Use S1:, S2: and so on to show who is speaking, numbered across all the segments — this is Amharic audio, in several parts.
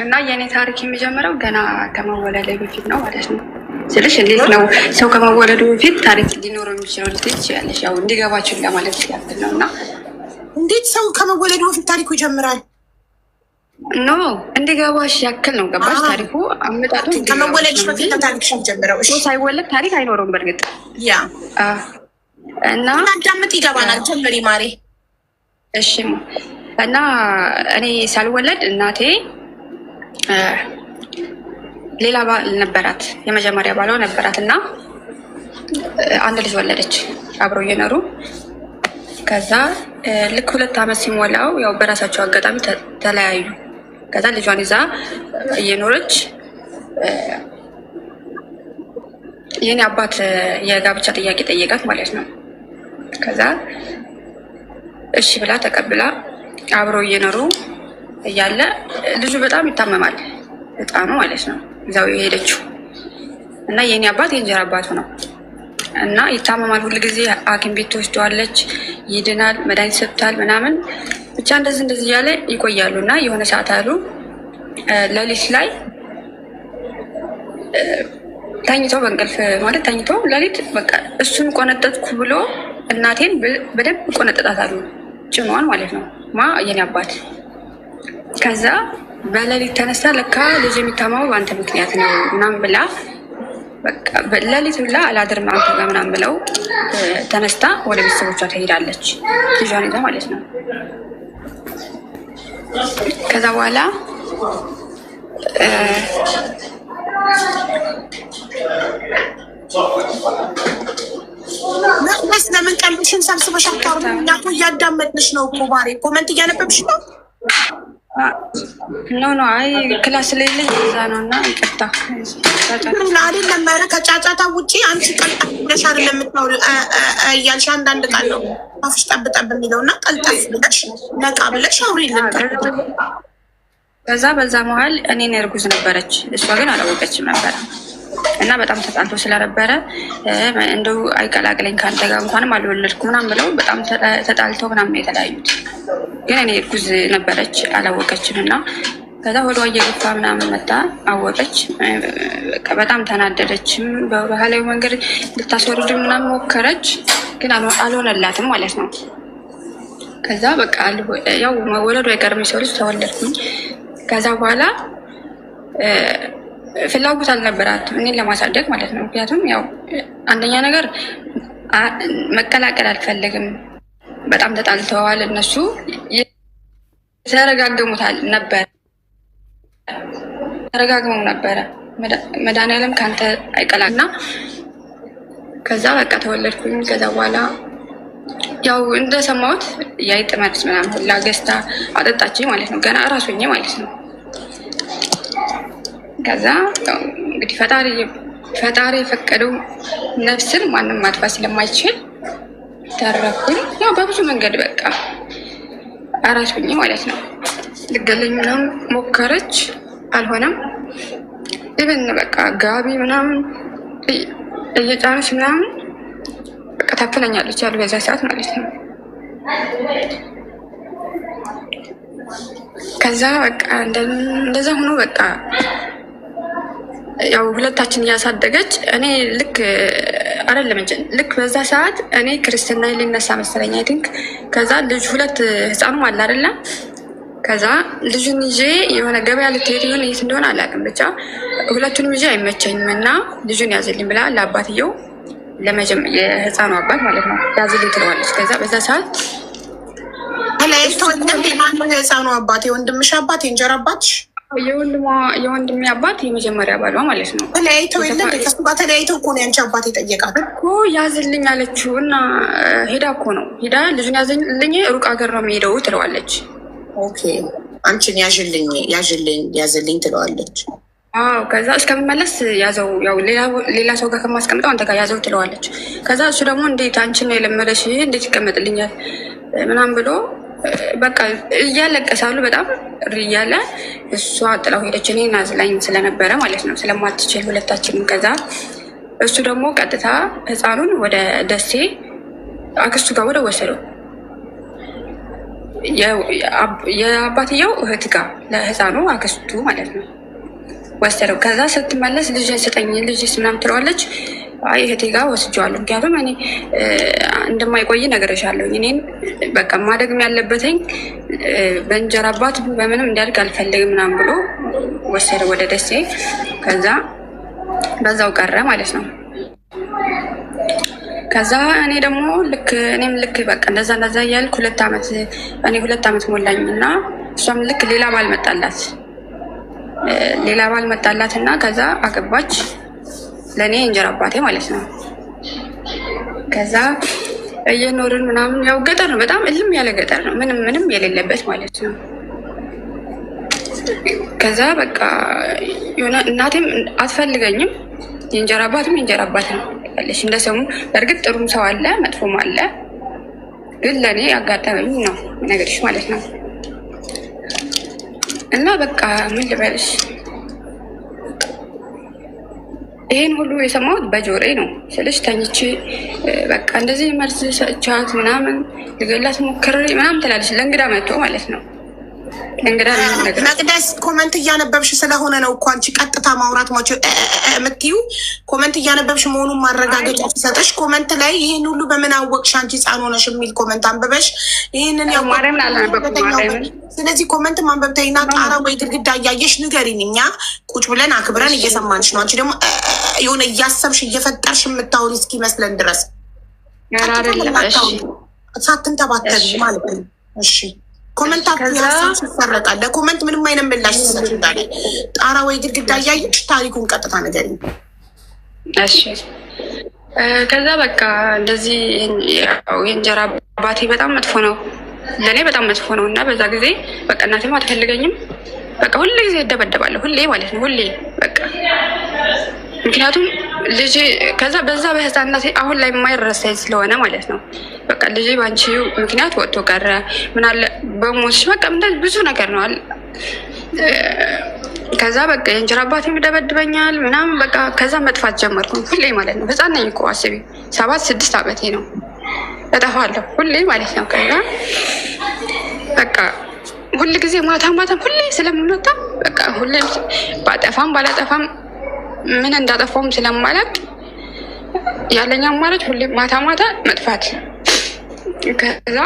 S1: እና የኔ ታሪክ የሚጀምረው ገና ከመወለደ በፊት ነው ማለት ነው። ስልሽ እንዴት ነው ሰው ከመወለዱ በፊት ታሪክ ሊኖረው የሚችለው ልትይ ትችያለሽ። ያው እንዲገባችሁ ለማለት ያክል ነው። እና
S2: እንዴት ሰው ከመወለዱ በፊት ታሪኩ ይጀምራል?
S1: ኖ እንዲገባሽ ያክል ነው። ገባሽ? ታሪኩ አመጣጡ
S2: ከመወለድሽ በፊት ታሪክሽ የሚጀምረው። እሺ፣
S1: ሳይወለድ ታሪክ አይኖረውም በእርግጥ ያ እና
S2: አዳምጥ ይገባናል። ጀምሪ ማሬ።
S1: እሺ። እና እኔ ሳልወለድ እናቴ ሌላ ባል ነበራት፣ የመጀመሪያ ባሏ ነበራት እና አንድ ልጅ ወለደች አብረው እየኖሩ። ከዛ ልክ 2 ዓመት ሲሞላው ያው በራሳቸው አጋጣሚ ተለያዩ። ከዛ ልጇን ይዛ እየኖረች የኔ አባት የጋብቻ ጥያቄ ጠየቃት ማለት ነው። ከዛ እሺ ብላ ተቀብላ አብረው እየኖሩ እያለ ልጁ በጣም ይታመማል፣ ህፃኑ ማለት ነው። እዛው የሄደችው እና የኔ አባት የእንጀራ አባቱ ነው እና ይታመማል። ሁሉ ጊዜ ሐኪም ቤት ትወስደዋለች፣ ይድናል፣ መድኃኒት ሰጥታል ምናምን ብቻ እንደዚህ እያለ ይቆያሉ። እና የሆነ ሰዓት አሉ ሌሊት ላይ ተኝተው በእንቅልፍ ማለት ተኝተው ሌሊት በቃ እሱን ቆነጠጥኩ ብሎ እናቴን በደንብ ቆነጠጣታሉ፣ ጭኗን ማለት ነው የኔ አባት። ከዛ በሌሊት ተነስታ ለካ ልጅ የሚታመመው በአንተ ምክንያት ነው ምናምን ብላ በቃ ሌሊት ብላ አላድርም አንተ ጋር ምናምን ብለው ተነስታ ወደ ቤተሰቦቿ ትሄዳለች፣ ልጇን ይዛ ማለት ነው። ከዛ በኋላ
S2: መቅደስ ለምን ቀልብሽን ሰብስበሽ አታወሪም? እኛ እኮ እያዳመጥንሽ ነው እኮ ማሬ። ኮመንት እያነበብሽ ነው?
S1: ኖ አይ ክላስ ላይ እዛ ነው እና ይቅርታ
S2: አይደለም። ኧረ ከጫጫታ ውጭ አንቺ ቀልጠፍ ብለሽ አይደለም የምታወሪው እያልሽ አንዳንድ ቃል ነው አፍሽ ጠብጠብ የሚለው እና ቀልጠፍ ብለሽ ነቃ ብለሽ አውሪልን።
S1: ከዛ በዛ መሀል እኔን እርጉዝ ነበረች፣ እሷ ግን አላወቀችም ነበረ እና በጣም ተጣልቶ ስለነበረ እንደው አይቀላቅለኝ ከአንተ ጋር እንኳንም አልወለድኩ ምናምን ብለው በጣም ተጣልተው ምናምን የተለያዩት። ግን እኔ እርጉዝ ነበረች አላወቀችም። እና ከዛ ወደ እየገፋ ምናምን መጣ አወቀች። በጣም ተናደደችም። በባህላዊ መንገድ ልታስወርድ ምናምን ሞከረች፣ ግን አልሆነላትም ማለት ነው። ከዛ በቃ ያው መወለዱ አይቀርም የሰው ልጅ ተወለድኩኝ። ከዛ በኋላ ፍላጎት አልነበራትም እኔን ለማሳደግ ማለት ነው። ምክንያቱም ያው አንደኛ ነገር መቀላቀል አልፈለግም። በጣም ተጣልተዋል እነሱ ተረጋግመው ነበረ መድኃኒዓለም ከአንተ አይቀላቅና ከዛ በቃ ተወለድኩኝ። ከዛ በኋላ ያው እንደሰማሁት የአይጥ መርዝ ምናምን ሁላ ገዝታ አጠጣችኝ ማለት ነው፣ ገና እራሱኝ ማለት ነው። ከዛ እንግዲህ ፈጣሪ የፈቀደው ነፍስን ማንም ማጥፋት ስለማይችል ተረፍኩኝ። ያው በብዙ መንገድ በቃ አራሱኝ ማለት ነው። ልገለኝ ምናምን ሞከረች፣ አልሆነም። ኢቨን በቃ ጋቢ ምናምን እየጫነች ምናምን በቃ ታፍነኛለች ያሉ በዛ ሰዓት ማለት ነው። ከዛ በቃ እንደዛ ሆኖ በቃ ያው ሁለታችን እያሳደገች እኔ ልክ አይደለም እንጂ ልክ በዛ ሰዓት እኔ ክርስትና ሊነሳ መሰለኝ አይ ቲንክ። ከዛ ልጅ ሁለት ህፃኑም አለ አይደለም። ከዛ ልጁን ይዤ የሆነ ገበያ ልትሄድ ይሆን የት እንደሆነ አላውቅም፣ ብቻ ሁለቱንም ይዤ አይመቸኝም እና ልጁን ያዝልኝ ብላ ለአባትየው የህፃኑ አባት ማለት ነው ያዝልኝ ትለዋለች። ከዛ በዛ ሰዓት
S2: የህፃኑ አባት የወንድምሽ አባት የእንጀራ አባትሽ
S1: የወንድሜ አባት የመጀመሪያ ባሏ ማለት ነው።
S2: ተለያይተው ተለያይተው እኮ ነው ያንቺ አባት የጠየቃት እኮ
S1: ያዝልኝ አለችው እና ሄዳ እኮ ነው ሄዳ ልጁን ያዝልኝ ሩቅ ሀገር ነው የሚሄደው ትለዋለች።
S2: ኦኬ አንቺን ያዝልኝ ትለዋለች።
S1: አዎ ከዛ እስከምመለስ ያዘው ያው ሌላ ሰው ጋር ከማስቀምጠው አንተ ጋር ያዘው ትለዋለች። ከዛ እሱ ደግሞ እንዴት አንቺን ነው የለመደሽ እንዴት ይቀመጥልኛል ምናምን ብሎ በቃ እያለቀሳሉ በጣም እያለ እሷ ጥላው ሄደች። እኔ ናዝላኝ ስለነበረ ማለት ነው ስለማትችል ሁለታችንም። ከዛ እሱ ደግሞ ቀጥታ ህፃኑን ወደ ደሴ አክስቱ ጋር ወደ ወሰደው የአባትየው እህት ጋር ለህፃኑ አክስቱ ማለት ነው ወሰደው። ከዛ ስትመለስ ልጅ ስጠኝ ልጅ ምናምን ትለዋለች። አይ እህቴ ጋር ወስጀዋለሁ፣ ምክንያቱም እኔ እንደማይቆይ ነግሬሻለሁ። እኔን በቃ ማደግም ያለበትኝ በእንጀራ አባት በምንም እንዲያድግ አልፈልግም ምናምን ብሎ ወሰደ ወደ ደሴ። ከዛ በዛው ቀረ ማለት ነው። ከዛ እኔ ደግሞ እኔም ልክ በቃ እንደዛ እያልኩ 2 ዓመት እኔ 2 ዓመት ሞላኝ እና እሷም ልክ ሌላ ባል መጣላት እና ከዛ አገባች። ለእኔ እንጀራ አባቴ ማለት ነው። ከዛ እየኖርን ምናምን ያው ገጠር ነው፣ በጣም እልም ያለ ገጠር ነው፣ ምንም የሌለበት ማለት ነው። ከዛ በቃ የሆነ እናቴም አትፈልገኝም፣ የእንጀራ አባትም የእንጀራ አባት ነው ያለሽ እንደ ስሙ። በእርግጥ ጥሩም ሰው አለ መጥፎም አለ፣ ግን ለእኔ ያጋጠመኝ ነው ነገርሽ ማለት ነው። እና በቃ ምን ልበልሽ፣ ይሄን ሁሉ የሰማሁት በጆሬ ነው ስልሽ ተኝቼ በቃ እንደዚህ መርዝ ሰጫት ምናምን ልገላት ሞክሬ ምናምን ትላለች። ለእንግዳ መጥቶ ማለት ነው።
S2: መቅደስ ኮመንት እያነበብሽ ስለሆነ ነው እኮ አንቺ ቀጥታ ማውራት የምትዩ። ኮመንት እያነበብሽ መሆኑን ማረጋገጫ ሲሰጥሽ ኮመንት ላይ ይህን ሁሉ በምን አወቅሽ አንቺ ሕፃን ሆነሽ የሚል ኮመንት አንብበሽ ይህንን ያው። ስለዚህ ኮመንት ማንበብ ተይና ጣራ ወይ ግድግዳ እያየሽ ንገሪን። እኛ ቁጭ ብለን አክብረን እየሰማንሽ ነው። አንቺ ደግሞ የሆነ እያሰብሽ እየፈጠርሽ የምታወሪ እስኪመስለን ድረስ ሳትንተባተል ማለት ነው። እሺ ኮመንታችሁ የራሳችሁ ይሰረቃል። ለኮመንት ምንም አይነት ምላሽ ሲሰጥ እንዳለ ጣራ ወይ ግድግዳ እያየሽ ታሪኩን ቀጥታ ንገሪኝ።
S1: እሺ ከዛ በቃ እንደዚህ የእንጀራ አባቴ በጣም መጥፎ ነው፣ ለእኔ በጣም መጥፎ ነው። እና በዛ ጊዜ በቃ እናቴም አትፈልገኝም። በቃ ሁሌ ጊዜ እደበደባለሁ፣ ሁሌ ማለት ነው፣ ሁሌ በቃ ምክንያቱም ልጅ ከዛ በዛ በህፃንነቴ አሁን ላይ የማይረሳኝ ስለሆነ ማለት ነው። በቃ ልጅ በአንቺ ምክንያት ወጥቶ ቀረ ምናለ በሞትሽ በቃ ብዙ ነገር ነው አለ። ከዛ በቃ የእንጀራ አባቴ ይደበድበኛል ምናምን በቃ ከዛ መጥፋት ጀመርኩ ሁሌ ማለት ነው። ህፃን ነኝ እኮ አስቢ፣ 7-6 ዓመቴ ነው። እጠፋለሁ ሁሌ ማለት ነው። ከዛ በቃ ሁል ጊዜ ማታ ሁሌ ስለምመጣ በቃ ሁሌም ባጠፋም ባላጠፋም ምን እንዳጠፋውም ስለማላቅ ያለኝ አማራጭ ሁሌ ማታ መጥፋት። ከዛ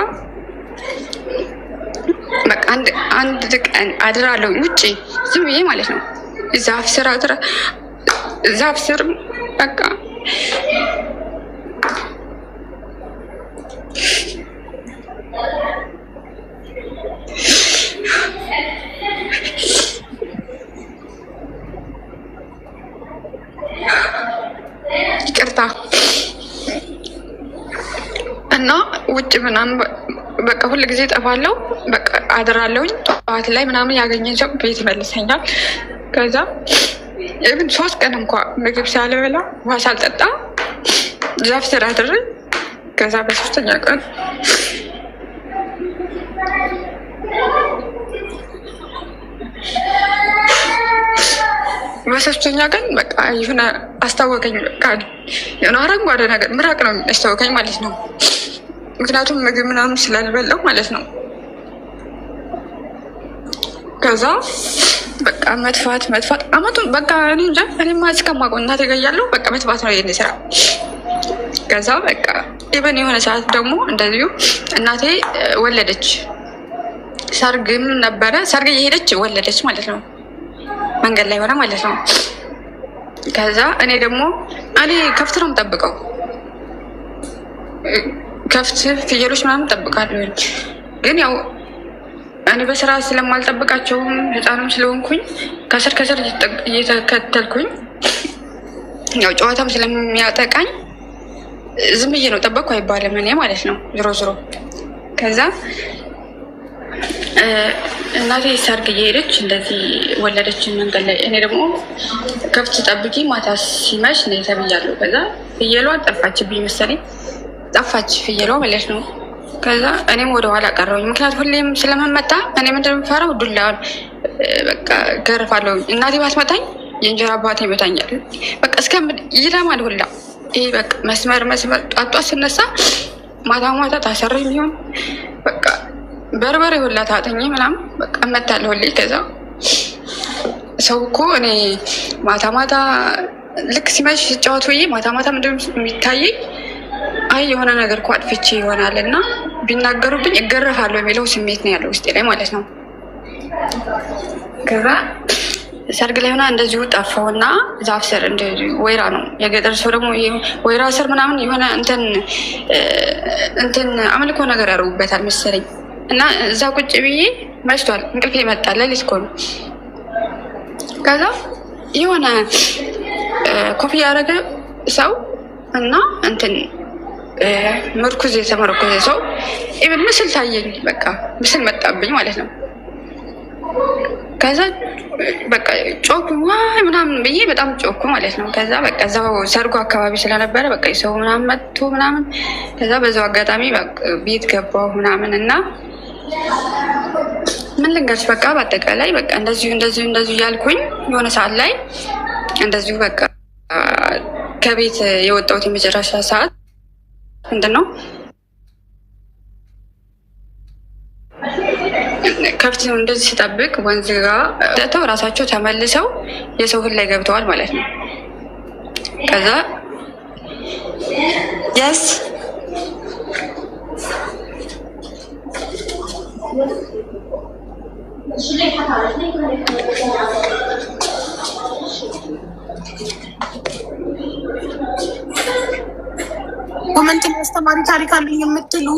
S1: በቃ አንድ ቀን አድራለሁ ውጭ ዝም ብዬ ማለት ነው። ዛፍ ስር በቃ ይቅርታ እና ውጭ ምናምን በቃ ሁል ጊዜ ጠፋለሁ። በቃ አድራለሁኝ። ጠዋት ላይ ምናምን ያገኘኝ ሰው ቤት ይመልሰኛል። ከዛ ኢቭን 3 ቀን እንኳ ምግብ ሳልበላ ውሃ ሳልጠጣ ዛፍ ስር አድሬ ከዛ በ3ኛ ቀን በ3ኛ ቀን በቃ የሆነ አስታወቀኝ። በቃ የሆነ አረንጓዴ ነገር ምራቅ ነው ያስታወቀኝ ማለት ነው። ምክንያቱም ምግብ ምናምን ስላልበላው ማለት ነው። ከዛ በቃ መጥፋት አመቱን በቃ እኔ እንጃ እኔማ እስከማውቀው እናቴ ጋር እያለሁ በቃ መጥፋት ነው የኔ ስራ። ከዛ በቃ ኢቨን የሆነ ሰዓት ደግሞ እንደዚሁ እናቴ ወለደች። ሰርግም ነበረ። ሰርግ እየሄደች ወለደች ማለት ነው። መንገድ ላይ ሆነ ማለት ነው። ከዛ እኔ ከብት ነው የምጠብቀው። ከብት ፍየሎች ምናምን እጠብቃለሁ። ግን ያው እኔ በስራ ስለማልጠብቃቸውም ህፃንም ስለሆንኩኝ ከስር እየተከተልኩኝ ያው ጨዋታም ስለሚያጠቃኝ ዝም ብዬ ነው ጠበቅኩ አይባልም እኔ ማለት ነው። ዞሮ ከዛ እናቴ ሰርግ እየሄደች እንደዚህ ወለደችን መንገድ ላይ። እኔ ደግሞ ከብት ጠብቂ ማታ ሲመሽ ነው ተብያለሁ። ከዛ ፍየሏ ጠፋችብኝ መሰለኝ፣ ጠፋች ፍየሏ ማለት ነው። ከዛ እኔም ወደኋላ ቀረሁኝ። ምክንያቱም ሁሌም ስለምመጣ እኔ ምንድን ነው የምፈራው ዱላውን በቃ ገርፋለሁ። እናቴ ባትመታኝ የእንጀራ አባቴ ይመታኛል። በቃ ይለማል ሁላ ይሄ በቃ መስመር ጧጧ ስነሳ ማታ ታሰረ የሚሆን በቃ በርበሬ ሁላ ታጠኝ ምናምን በቃ እመታለሁ ሁሌ። ከዛ ሰው እኮ እኔ ማታ ማታ ልክ ሲመሽ ሲጫወት ውዬ ማታ ማታ ምንድን የሚታየኝ አይ የሆነ ነገር እኮ አጥፍቼ ይሆናል እና ቢናገሩብኝ እገረፋለሁ የሚለው ስሜት ነው ያለው ውስጤ ላይ ማለት ነው። ከዛ ሰርግ ላይ ሆና እንደዚሁ ጠፋውና ዛፍ ስር ወይራ ነው የገጠር ሰው ደግሞ ወይራ ስር ምናምን የሆነ እንትን አምልኮ ነገር ያደርጉበታል መሰለኝ እና እዛ ቁጭ ብዬ መሽቷል፣ እንቅልፌ መጣ፣ ሌሊት እኮ ነው። ከዛ የሆነ ኮፍያ ያደረገ ሰው እና እንትን ምርኩዝ የተመረኮዘ ሰው ኢቨን ምስል ታየኝ። በቃ ምስል መጣብኝ ማለት ነው። ከዛ በቃ ጮኩ ዋይ ምናምን ብዬ በጣም ጮኩ ማለት ነው። ከዛ በቃ እዛው ሰርጉ አካባቢ ስለነበረ በቃ ሰው ምናምን መጥቶ ምናምን ከዛ በዛው አጋጣሚ ቤት ገባሁ ምናምን እና ምን ልንገርሽ በቃ በአጠቃላይ በቃ እንደዚሁ እያልኩኝ የሆነ ሰዓት ላይ እንደዚሁ በቃ ከቤት የወጣሁት የመጨረሻ ሰዓት ምንድን ነው ከብት ነው እንደዚህ ስጠብቅ ወንዝ ጋር ጠጥተው ራሳቸው ተመልሰው የሰው እህል ላይ ገብተዋል ማለት ነው። ከዛ የስ
S2: ኮመንት አስተማሪ ታሪክ አለኝ የምትሉ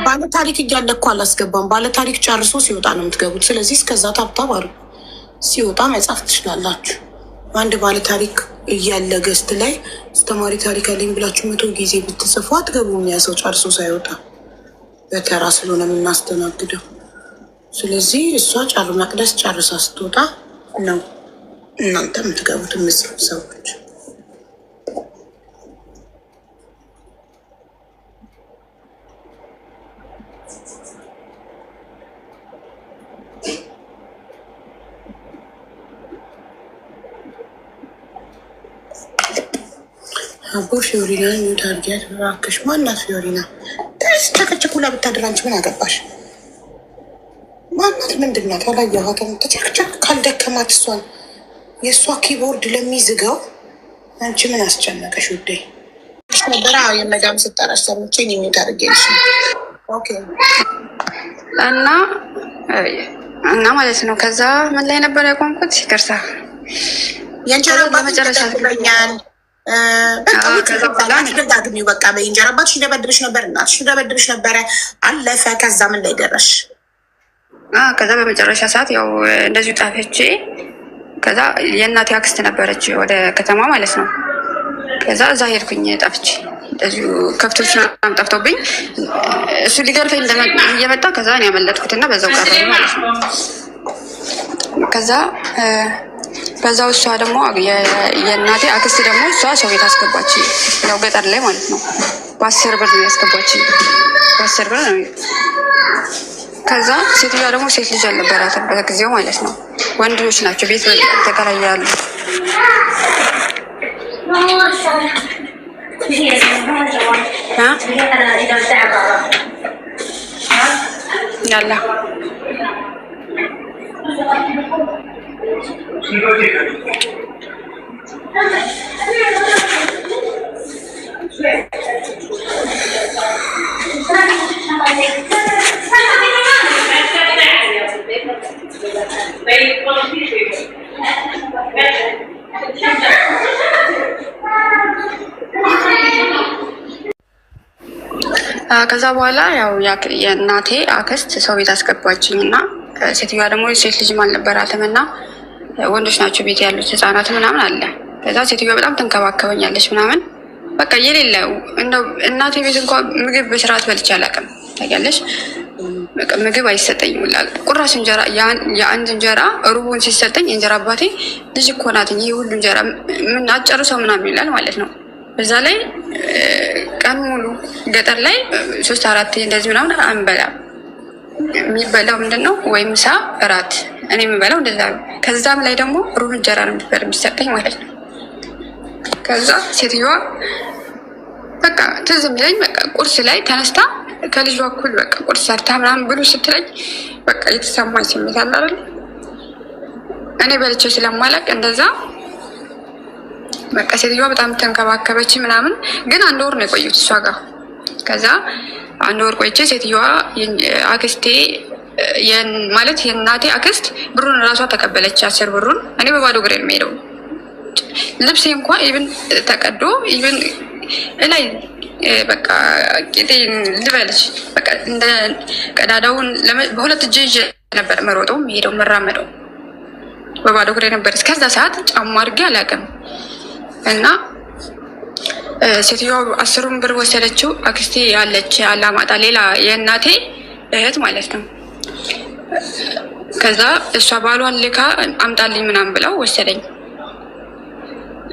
S2: ባለ ታሪክ እያለ እኮ አላስገባም። ባለ ታሪክ ጨርሶ ሲወጣ ነው የምትገቡት። ስለዚህ እስከዛ ታብታብ አድርጉ፣ ሲወጣ መጻፍ ትችላላችሁ። አንድ ባለ ታሪክ እያለ ገስት ላይ አስተማሪ ታሪክ አለኝ ብላችሁ 100 ጊዜ ብትጽፉ አትገቡም። ያ ሰው ጨርሶ ሳይወጣ በተራ ስለሆነ የምናስተናግደው። ስለዚህ እሷ መቅደስ ጨርሳ ስትወጣ ነው እናንተ የምትገቡት የምጽፉ ሰዎች። አቦ ፊዮሪና ኒውት አድርጊያት እባክሽ። ማናት ፊዮሪና? ተጨቅጭቁላ ብታድር አንቺ ምን አገባሽ? ማናት? ምንድናት? አላየኋትም። ተጨቅጨቅ ካልደከማት እሷን የእሷ ኪቦርድ ለሚዝጋው አንቺ ምን አስጨነቀሽ ውዴ? ነበረ የመዳም ስጠራሽ ሰምቼ ኒውት አድርጌልሽ
S1: እና ማለት ነው። ከዛ ምን ላይ ነበር ያቆምኩት? ይቅርታ
S2: የእንጀራ በመጨረሻ ትለኛል። ግሚው በቃ በእንጀራ አባትሽ ይደበድብሽ ነበር፣ እናትሽ ይደበድብሽ ነበረ። አለፈ። ከዛ ምን ላይ ደረሽ?
S1: ከዛ በመጨረሻ ሰዓት ያው እንደዚሁ ጣፈቼ። ከዛ የእናቴ አክስት ነበረች ወደ ከተማ ማለት ነው። ከዛ እዛ ሄድኩኝ ጠፍቼ። እንደዚሁ ከብቶች ምናምን ጠፍተውብኝ እሱ ሊገርፈኝ እየመጣ ከዛ እኔ ያመለጥኩትና በዛው ቀረ ማለት ነው። ከዛ በዛው እሷ ደግሞ የእናቴ አክስት ደግሞ እሷ ሰው ቤት አስገባች፣ ያው ገጠር ላይ ማለት ነው። በ10 ብር ነው ያስገባች፣ በ10 ብር ነው። ከዛ ሴትዮዋ ደግሞ ሴት ልጅ አልነበራትም በጊዜው ማለት ነው። ወንድ ልጆች ናቸው ቤት ተከራያሉ። ያላ ከዛ በኋላ ያው የእናቴ አክስት ሰው ቤት አስገባችኝ እና ሴትዮዋ ደግሞ ሴት ልጅም አልነበራትም እና ወንዶች ናቸው ቤት ያሉት ህፃናት ምናምን አለ። ከዛ ሴትዮዋ በጣም ትንከባከበኛለች ምናምን በቃ የሌለ እንደው እናቴ ቤት እንኳን ምግብ በስርዓት በልቼ አላውቅም ታውቂያለሽ። በቃ ምግብ አይሰጠኝም። ቁራሽ እንጀራ የአንድ እንጀራ ሩቡን ሲሰጠኝ እንጀራ አባቴ ልጅ እኮ ናት ይሄ ሁሉ እንጀራ ምን አጨርሰው ምናምን ይላል ማለት ነው። በዛ ላይ ቀን ሙሉ ገጠር ላይ 3-4 እንደዚህ ምናምን አንበላም። የሚበላው ምንድን ነው ወይ ምሳ እራት፣ እኔ የምበላው እንደዛ። ከዛም ላይ ደግሞ ሩብ እንጀራ ነው የሚሰጠኝ ማለት ነው። ከዛ ሴትዮዋ በቃ ትዝ የሚለኝ በቃ ቁርስ ላይ ተነስታ ከልጇ እኩል በቃ ቁርስ ሰርታ ምናምን ብሉ ስትለኝ በቃ የተሰማኝ ስሜት አለ አይደል? እኔ በልቼው ስለማላቅ እንደዛ በቃ ሴትዮዋ በጣም ተንከባከበች ምናምን። ግን 1 ወር ነው የቆዩት እሷ ጋር። ከዛ 1 ወር ቆይቼ ሴትዮዋ አክስቴ ማለት የእናቴ አክስት ብሩን እራሷ ተቀበለች፣ 10 ብሩን። እኔ በባዶ እግሬ ነው የምሄደው። ልብሴ እንኳን ኢቭን ተቀዶ ኢቭን ላይ በቃ ቄጤ ልበልሽ በቃ እንደ ቀዳዳውን በሁለት እጅ ይዤ ነበር መሮጠው የሄደው መራመደው በባዶ እግሬ ነበር። እስከዛ ሰዓት ጫማ አድርጌ አላውቅም። እና ሴትዮዋ 10 ብር ወሰደችው። አክስቴ ያለች አላማጣ ሌላ የእናቴ እህት ማለት ነው። ከዛ እሷ ባሏን ልካ አምጣልኝ ምናምን ብለው ወሰደኝ።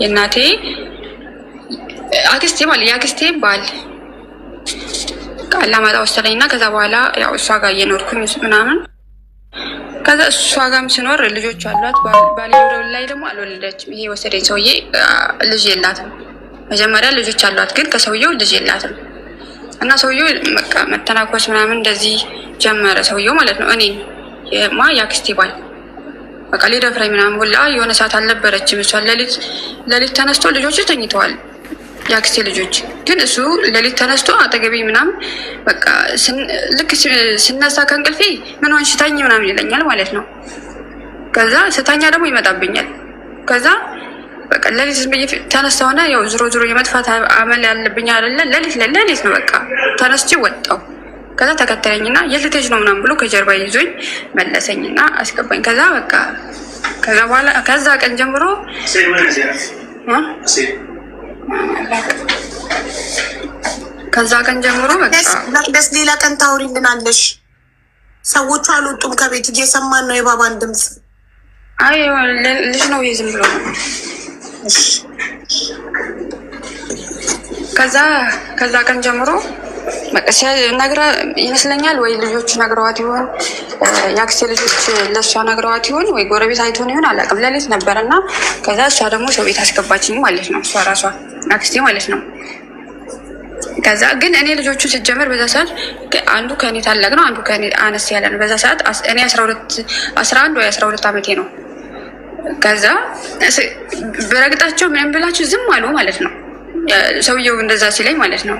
S1: የእናቴ አክስቴ ማለት የአክስቴ ባል አላማጣ ወሰደኝ እና ከዛ በኋላ ያው እሷ ጋር እየኖርኩኝ ምናምን። ከዛ እሷ ጋርም ስኖር ልጆች አሏት። ባልየው ላይ ደግሞ አልወለደችም። ይሄ ወሰደኝ ሰውዬ ልጅ የላትም። መጀመሪያ ልጆች አሏት ግን ከሰውየው ልጅ የላትም። እና ሰውየው በቃ መተናኮስ ምናምን እንደዚህ ጀመረ ሰውየው ማለት ነው። እኔ የአክስቴ ባል በቃ ሊደፍረኝ ምናምን ሁላ የሆነ ሰዓት አልነበረችም እሷ። ሌሊት ተነስቶ ልጆቹ ተኝተዋል የአክስቴ ልጆች። ግን እሱ ሌሊት ተነስቶ አጠገቤ ምናምን በቃ ልክ ስነሳ ከእንቅልፌ ምን ሆንሽ ተኝ ምናምን ይለኛል ማለት ነው። ከዛ ስተኛ ደግሞ ይመጣብኛል። ከዛ በቃ ሌሊት ዝም ብዬ ተነሳሁና ያው ዞሮ የመጥፋት አመል ያለብኝ አይደለ? ሌሊት ነው በቃ ተነስቼ ወጣሁ። ከዛ ተከተለኝና የት ልትሄጂ ነው ምናምን ብሎ ከጀርባ ይዞኝ መለሰኝና አስገባኝ። ከዛ በቃ ከዛ በኋላ ከዛ ቀን ጀምሮ በቃ
S2: ደስ ሌላ ቀን ታውሪልናለሽ። ሰዎቹ አልወጡም ከቤት እየሰማን ነው የባባን ድምፅ።
S1: አይ ልጅ ነው ዝም ብሎ ነው። ከዛ ቀን ጀምሮ ነግራ ይመስለኛል ወይ ልጆቹ ነግረዋት ይሆን የአክስቴ ልጆች ለእሷ ነግረዋት ይሆን ወይ ጎረቤት አይቶን ይሆን አላውቅም። ሌሊት ነበር እና ከዛ እሷ ደግሞ ሰው ቤት አስገባችኝ ማለት ነው። እሷ ራሷ አክስቴ ማለት ነው። ከዛ ግን እኔ ልጆቹ ሲጀመር በዛ ሰዓት አንዱ ከእኔ ታላቅ ነው፣ አንዱ ከእኔ አነስ ያለ ነው። በዛ ሰዓት እኔ 11 ወይ 12 ዓመቴ ነው። ከዛ በረግጣቸው ምንም ብላችሁ ዝም አሉ ማለት ነው። ሰውየው እንደዛ ሲለኝ ማለት ነው።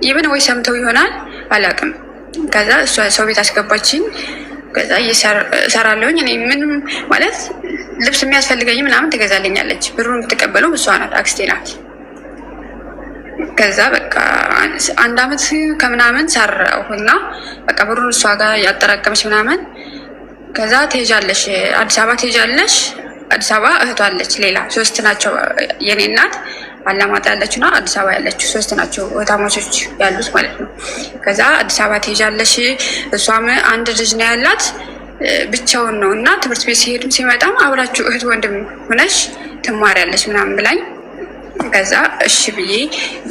S1: ይብን ወይ ሰምተው ይሆናል አላውቅም። ከዛ እሷ ሰው ቤት አስገባችኝ። ከዛ እሰራለሁኝ እኔ ምንም ማለት ልብስ የሚያስፈልገኝ ምናምን ትገዛልኛለች። ብሩን የምትቀበለው እሷ ናት፣ አክስቴ ናት። ከዛ በቃ 1 ዓመት ከምናምን ሰራሁና በቃ ብሩን እሷ ጋር ያጠራቀመች ምናምን። ከዛ ትሄጃለሽ አዲስ አበባ ትሄጃለሽ። አዲስ አበባ እህቷ አለች ሌላ 3 ናቸው። የኔ እናት አላማጣ ያለችው እና አዲስ አበባ ያለችው 3 ናቸው እህታማቾች ያሉት ማለት ነው። ከዛ አዲስ አበባ ትሄጃለሽ። እሷም 1 ልጅ ነው ያላት ብቻውን ነው እና ትምህርት ቤት ሲሄድም ሲመጣም አብራችሁ እህት ወንድም ሆነሽ ትማሪያለሽ ምናምን ብላኝ። ከዛ እሺ ብዬ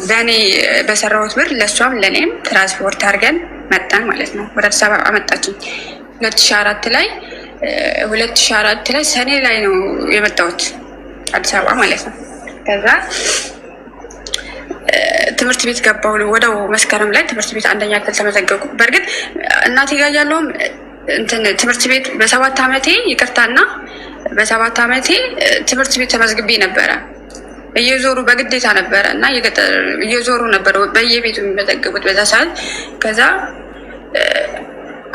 S1: በእኔ በሰራሁት ብር ለእሷም ለእኔም ትራንስፖርት አድርገን መጣን ማለት ነው። ወደ አዲስ አበባ አመጣችኝ 2004 ላይ ሰኔ ላይ ነው የመጣሁት አዲስ አበባ ማለት ነው። ከዛ ትምህርት ቤት ገባሁ። ወደው መስከረም ላይ ትምህርት ቤት 1ኛ ክፍል ተመዘገብኩ። በእርግጥ እናቴ ጋር ያለውም ትምህርት ቤት በ7 ዓመቴ ይቅርታና በ7 ዓመቴ ትምህርት ቤት ተመዝግቤ ነበረ። እየዞሩ በግዴታ ነበረ እና እየዞሩ ነበር በየቤቱ የሚመዘግቡት በዛ ሰዓት። ከዛ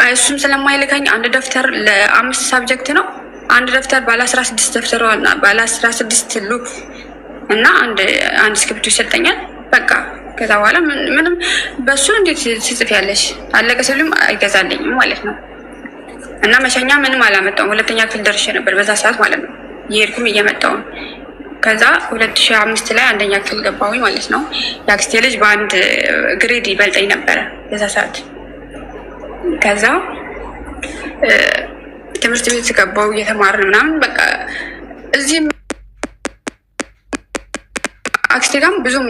S1: እሱም ስለማይልካኝ 1 ደብተር ለ5 ሳብጀክት ነው። 1 ደብተር ባለ 16 ደብተር ባለ 16 ሉክ እና አንድ እስክሪብቶ ይሰጠኛል። በቃ ከዛ በኋላ ምንም በሱ እንዴት ትጽፍ ያለሽ አለቀ ሲሉም አይገዛልኝም ማለት ነው። እና መሸኛ ምንም አላመጣውም። 2ኛ ክፍል ደርሼ ነበር በዛ ሰዓት ማለት ነው። እየሄድኩም እየመጣውም። ከዛ 2005 ላይ 1ኛ ክፍል ገባሁኝ ማለት ነው። የአክስቴ ልጅ በ1 ግሬድ ይበልጠኝ ነበረ በዛ ሰዓት። ከዛ ትምህርት ቤት ገባሁ እየተማርን ምናምን በቃ እዚህም አክስቴ ጋርም ብዙም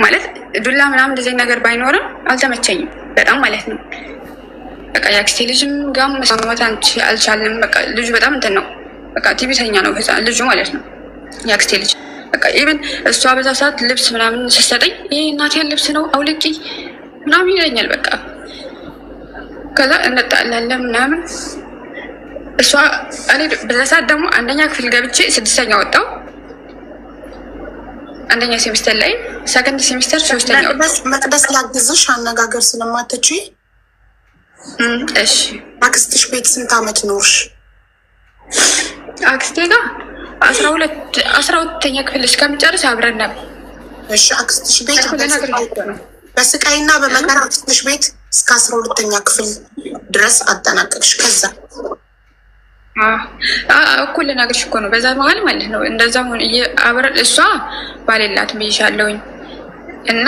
S1: ማለት ዱላ ምናምን እንደዚህ ነገር ባይኖርም አልተመቸኝም በጣም ማለት ነው። በቃ የአክስቴ ልጅም ጋም መስማማት አልቻልንም። በቃ ልጁ በጣም እንትን ነው በቃ ቲቪተኛ ነው ልጁ ማለት ነው የአክስቴ ልጅ። በቃ ኢቨን እሷ በዛ ሰዓት ልብስ ምናምን ስትሰጠኝ ይሄ እናቴን ልብስ ነው አውልቂ ምናምን ይለኛል። በቃ ከዛ እንጣላለን ምናምን። እሷ እኔ በዛ ሰዓት ደግሞ አንደኛ ክፍል ገብቼ 6ኛ ወጣው። አንደኛ ሴሚስተር ላይ ሰከንድ ሴሚስተር 3ኛ ወጣው።
S2: መቅደስ ላግዝሽ አነጋገር ስለማትች።
S1: እሺ
S2: አክስትሽ ቤት ስንት አመት ኖርሽ?
S1: አክስቴ ጋር 12ኛ ክፍል እስከምጨርስ አብረን ነበር።
S2: እሺ አክስትሽ ቤት በስቃይና በመከራ አክስትሽ ቤት እስከ 12ኛ ክፍል ድረስ አጠናቀቅሽ። ከዛ
S1: እኩል ልነግርሽ እኮ ነው። በዛ መሀል ማለት ነው እንደዛ ሆነ አብረን። እሷ ባሌላት ብይሻለሁኝ እና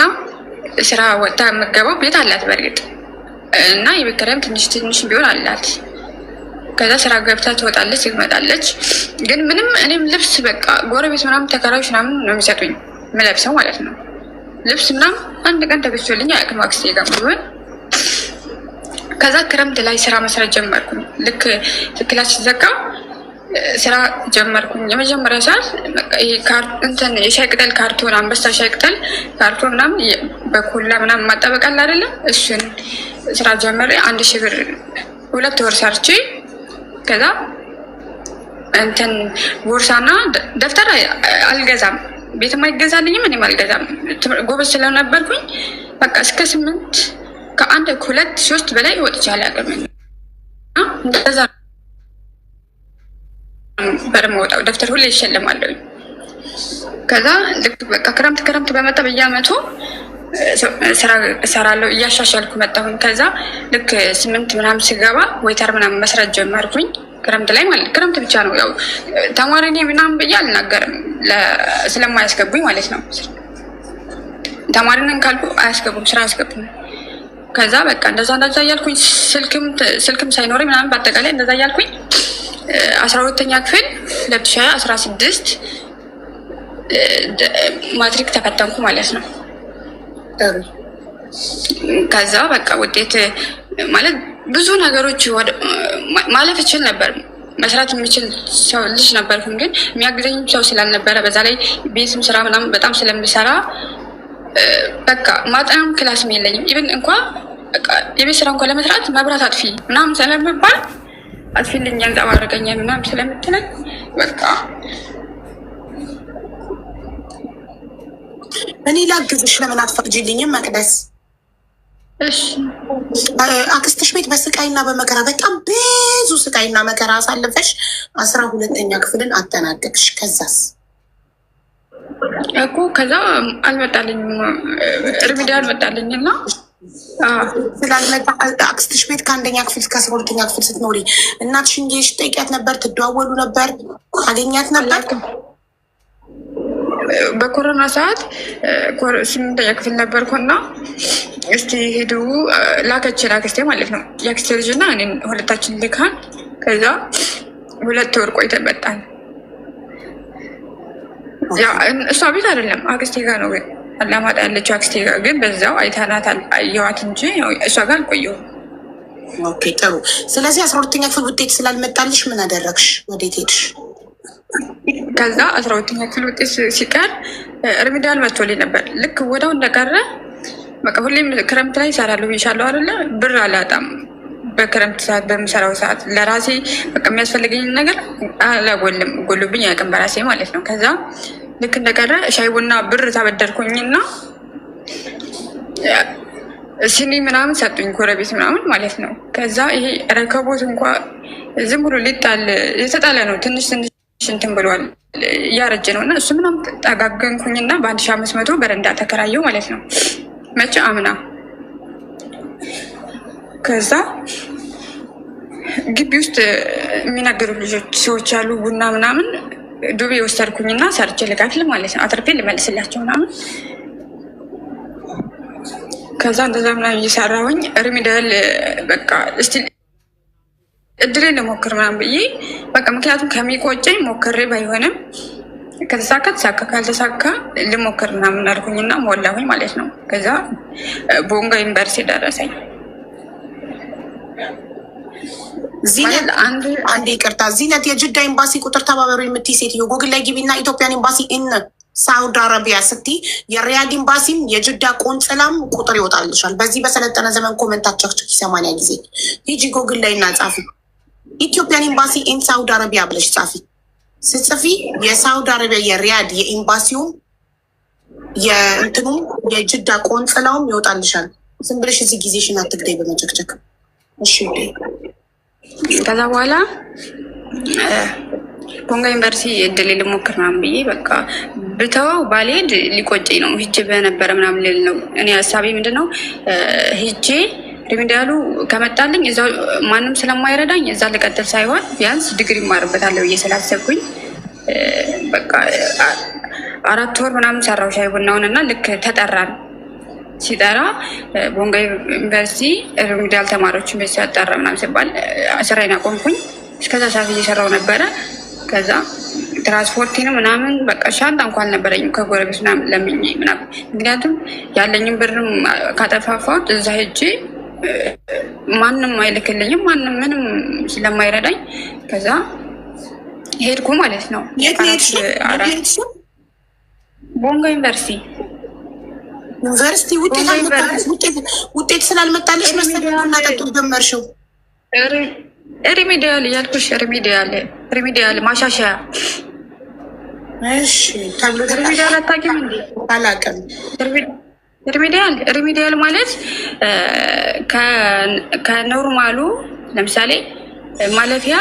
S1: ስራ ወጣ የምገባው ቤት አላት በእርግጥ እና የቤት ኪራይም ትንሽ ቢሆን አላት። ከዛ ስራ ገብታ ትወጣለች ትመጣለች። ግን ምንም እኔም ልብስ በቃ ጎረቤት ምናምን ተከራዮች ምናምን ነው የሚሰጡኝ የምለብሰው ማለት ነው። ልብስ ምናምን አንድ ቀን ተገዝቶልኝ አያውቅም አክስቴ ጋር ቢሆን። ከዛ ክረምት ላይ ስራ መስራት ጀመርኩኝ። ልክ ክላስ ሲዘጋ ስራ ጀመርኩኝ። የመጀመሪያ ሰዓት እንትን የሻይ ቅጠል ካርቶን፣ አንበሳ ሻይ ቅጠል ካርቶን ምናምን በኮላ ምናምን ማጠበቃል አይደለም፣ እሱን ስራ ጀመረ። 1000 ብር 2 ወር ሰርቼ ከዛ እንትን ቦርሳና ደብተር አልገዛም፣ ቤትም አይገዛልኝም፣ እኔም አልገዛም። ጎበዝ ስለነበርኩኝ በቃ እስከ 8 ከ1 2 3 በላይ ወጥቻለሁ። ያቀመኝ እንደዛ በረመውጣው ደብተር ሁሌ ይሸለማለሁ። ከዛ ልክ በቃ ክረምት በመጣ በየአመቱ ስራ እሰራለሁ፣ እያሻሻልኩ መጣሁኝ። ከዛ ልክ 8 ምናምን ሲገባ ዌይተር ምናምን መስራት ጀመርኩኝ። ክረምት ላይ ማለት ክረምት ብቻ ነው ያው ተማሪ ነኝ ምናምን ብዬ አልናገርም ስለማያስገቡኝ ማለት ነው። ተማሪ ነኝ ካልኩ አያስገቡም፣ ስራ አያስገቡም። ከዛ በቃ እንደዛ እያልኩኝ ስልክም ሳይኖረኝ ምናምን በአጠቃላይ እንደዛ እያልኩኝ 12ኛ ክፍል 2016 ማትሪክ ተፈተንኩ ማለት ነው። ከዛ በቃ ውጤት ማለት ብዙ ነገሮች ማለፍ እችል ነበር፣ መስራት የሚችል ሰው ልጅ ነበርኩኝ። ግን የሚያግዘኝም ሰው ስላልነበረ በዛ ላይ ቤትም ስራ ምናምን በጣም ስለምሰራ በቃ ማጠናም ክላስም የለኝም። ኢቭን እንኳ የቤት ስራ እንኳ ለመስራት መብራት አጥፊ ምናምን ስለምባል አጥፊልኝ ያንጸባረቀኛል ምናምን ስለምትለኝ በቃ
S2: እኔ ላግዝሽ ለምን አትፈቅጂልኝም መቅደስ?
S1: እሺ
S2: አክስትሽ ቤት በስቃይና በመከራ በጣም ብዙ ስቃይና መከራ አሳልፈሽ 12ኛ ክፍልን አጠናቀቅሽ። ከዛስ
S1: እኮ ከዛ አልመጣልኝም፣ እርምጃ አልመጣልኝ እና
S2: ስላልመጣ አክስትሽ ቤት ከ1ኛ ክፍል እስከ 12ኛ ክፍል ስትኖሪ እናትሽን ጌሽ ጠይቂያት ነበር? ትደዋወሉ ነበር? ታገኛት ነበር?
S1: በኮሮና ሰዓት 8ኛ ክፍል ነበርኩና እስቲ ሄዱ ላከችን አክስቴ ማለት ነው። የአክስቴ ልጅና እኔን ሁለታችን ልካን ከዛ 2 ወር ቆይተን መጣን። እሷ ቤት አይደለም አክስቴ ጋር ነው አላማጣ ያለችው አክስቴ ጋር። ግን በዛው አይታናታል አየዋት እንጂ እሷ ጋር አልቆየሁም።
S2: ኦኬ ጥሩ። ስለዚህ 12ኛ ክፍል ውጤት ስላልመጣልሽ ምን አደረግሽ? ወዴት ሄድሽ?
S1: ከዛ 12ኛ ክፍል ውጤት ሲቀር ሪሚዲያል መጥቶልኝ ነበር። ልክ ወዳው እንደቀረ በቃ ሁሌም ክረምት ላይ ይሰራለሁ ይሻለሁ አይደለ? ብር አላጣም። በክረምት ሰዓት በምሰራው ሰዓት ለራሴ በቃ የሚያስፈልገኝ ነገር አላጎልም፣ ጎሉብኝ አያውቅም በራሴ ማለት ነው። ከዛ ልክ እንደቀረ ሻይ ቡና ብር ተበደርኩኝና ሲኒ ምናምን ሰጡኝ፣ ጎረቤት ምናምን ማለት ነው። ከዛ ይሄ ረከቦት እንኳ ዝም ብሎ ሊጣል የተጣለ ነው፣ ትንሽ እንትን ብሏል፣ እያረጀ ነው። እና እሱ ምናምን ጠጋገንኩኝና በ1500 በረንዳ ተከራየው ማለት ነው። መቼ አምና። ከዛ ግቢ ውስጥ የሚነገሩ ሰዎች ያሉ ቡና ምናምን ዱቤ ወሰድኩኝና ሰርቼ ልካፍል ማለት ነው። አትርፌ ልመልስላቸው ምናምን። ከዛ እንደዛ ምናምን እየሰራሁኝ ሪሚዲያል በቃ እስቲ እድሌ ልሞክር ምናምን ብዬ በቃ ምክንያቱም ከሚቆጨኝ ሞክሬ ባይሆንም ከተሳካ ተሳካ፣ ካልተሳካ ልሞክር ምናምን አልኩኝና ሞላሁኝ ማለት ነው። ከዛ ቦንጋ ዩኒቨርሲቲ ደረሰኝ።
S2: አንድ ይቅርታ፣ ዚነት የጅዳ ኤምባሲ ቁጥር ተባበሩ የምትይ ሴትዮ ጉግል ላይ ግቢና ኢትዮጵያን ኤምባሲ ሳውዲ አረቢያ ስቲ የሪያድ ኤምባሲም የጅዳ ቆንጽላም ቁጥር ይወጣልሻል። በዚህ በሰለጠነ ዘመን ኮመንት አጨቅጭቂ 80 ጊዜ ሂጂ ጎግል ላይ እና ጻፊ ኢትዮጵያን ኤምባሲ ኢን ሳውዲ አረቢያ ብለሽ ጻፊ። ስጽፊ የሳውዲ አረቢያ የሪያድ የኤምባሲውም የእንትኑም የጅዳ ቆንጽላውም ይወጣልሻል። ዝም ብለሽ እዚህ ጊዜሽን አትግደይ በመጨቅጨቅ እሺ።
S1: ከዛ በኋላ ቦንጋ ዩኒቨርሲቲ እድል ልሞክር ምናምን ብዬ በቃ ብተዋው ባልሄድ ሊቆጨኝ ነው። ሂጄ በነበረ ምናምን ልል ነው እኔ ሀሳቤ ምንድን ነው ሂጄ ሪሚዲያሉ ከመጣልኝ እዛው ማንም ስለማይረዳኝ እዛ ልቀጥል ሳይሆን ቢያንስ ዲግሪ ይማርበታለሁ ብዬ ስላሰብኩኝ በቃ 4 ወር ምናምን ሰራው ሻይ ቡናውን እና ልክ ተጠራን። ሲጠራ ቦንጋ ዩኒቨርሲቲ ሪሚዲያል ተማሪዎችን ቤት ሲያጠራ ምናምን ሲባል ስራዬን አቆምኩኝ። እስከዛ ሰዓት እየሰራው ነበረ። ከዛ ትራንስፖርቲንም ምናምን በቃ ሻንጣ እንኳን አልነበረኝም ከጎረቤት ምናምን ለምኜ ምናምን ምክንያቱም ያለኝም ብርም ካጠፋፋሁት እዛ ሄጄ ማንም አይልክልኝም ማንም ምንም ስለማይረዳኝ ከዛ ሄድኩ ማለት ነው። ቦንጋ ዩኒቨርሲቲ
S2: ውጤት ስላልመጣለች መሰለኝ እናጠጡ ጀመርሽው።
S1: ሪሚዲያል እያልኩሽ ሪሚዲያል ማሻሻያ።
S2: እሺ ተብሎ
S1: ሪሚዲያል አታውቂም እንዴ?
S2: አላውቅም።
S1: ሪሚዲያል ማለት ከኖርማሉ ለምሳሌ ማለፊያ